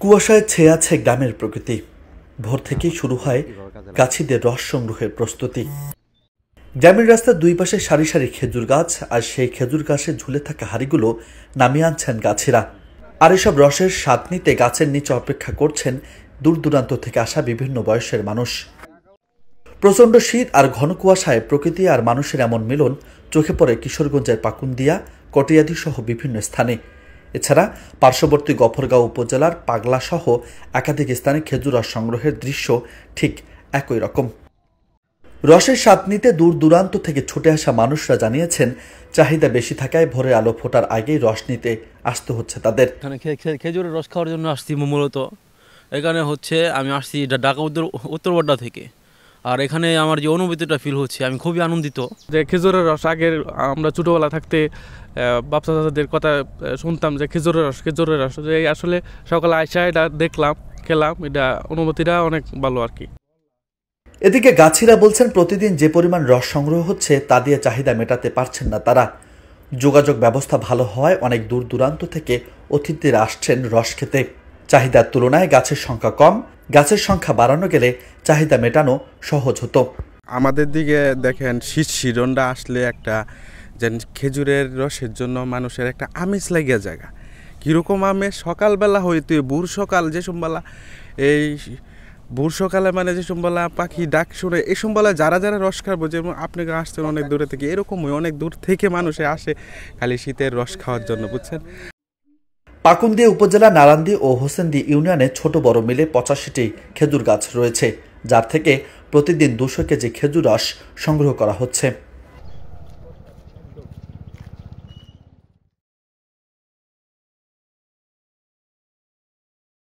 কুয়াশায় ছেয়ে আছে গ্রামের প্রকৃতি। ভোর থেকেই শুরু হয় গাছিদের রস সংগ্রহের প্রস্তুতি। গ্রামের রাস্তার দুই পাশে সারি সারি খেজুর গাছ, আর সেই খেজুর গাছে ঝুলে থাকা হাড়িগুলো নামিয়ে আনছেন গাছিরা। আর এসব রসের স্বাদ নিতে গাছের নিচে অপেক্ষা করছেন দূর দূরান্ত থেকে আসা বিভিন্ন বয়সের মানুষ। প্রচণ্ড শীত আর ঘন কুয়াশায় প্রকৃতি আর মানুষের এমন মিলন চোখে পড়ে কিশোরগঞ্জের পাকুন্দিয়া, কটিয়াদি সহ বিভিন্ন স্থানে। এছাড়া পার্শ্ববর্তী গফরগাঁও উপজেলার পাগলা সহ একাধিক স্থানে খেজুর রস সংগ্রহের দৃশ্য ঠিক একই রকম। রসের স্বাদ নিতে দূর দূরান্ত থেকে ছুটে আসা মানুষরা জানিয়েছেন, চাহিদা বেশি থাকায় ভোরের আলো ফোটার আগেই রস নিতে আসতে হচ্ছে তাদের। খেজুরের রস খাওয়ার জন্য আসছি মূলত। এখানে আমি আসছি ঢাকা উত্তর বড্ডা থেকে। আর এখানে আমার যে অনুভূতিটা ফিল হচ্ছে, আমি খুবই আনন্দিত যে খেজুরের রস আগের আমরা ছোটোবেলা থাকতে বাচ্চা চাচাদের কথা শুনতাম যে খেজুরের রস যে আসলে সকালে আইসা এটা দেখলাম, খেলাম, এটা অনুভূতিটা অনেক ভালো আর কি। এদিকে গাছিরা বলছেন, প্রতিদিন যে পরিমাণ রস সংগ্রহ হচ্ছে তা দিয়ে চাহিদা মেটাতে পারছেন না তারা। যোগাযোগ ব্যবস্থা ভালো হওয়ায় অনেক দূর দূরান্ত থেকে অতিথিরা আসছেন রস খেতে। চাহিদার তুলনায় গাছের সংখ্যা কম, গাছের সংখ্যা বাড়ানো গেলে চাহিদা মেটানো সহজ হতো। আমাদের দিকে দেখেন শীতটা আসলে একটা যেন খেজুরের রসের জন্য মানুষের একটা আমেজ লাগিয়া জায়গা। কীরকম আমেজ, সকালবেলা হইতে ভোর সকাল যে সম্বেলা, এই ভোর সকালে মানে যে সম্বেলা পাখি ডাক শুনে, এই সম্বেলা যারা যারা রস খাবো, যেমন আপনাকে আসছেন অনেক দূরে থেকে, এরকমই অনেক দূর থেকে মানুষে আসে খালি শীতের রস খাওয়ার জন্য, বুঝছেন। পাকুন্দিয়া উপজেলা নারান্দি ও হোসেন্দি ইউনিয়নে ছোট বড় মিলে 85টি খেজুর গাছ রয়েছে, যার থেকে প্রতিদিন 200 কেজি খেজুর রস সংগ্রহ করা হচ্ছে।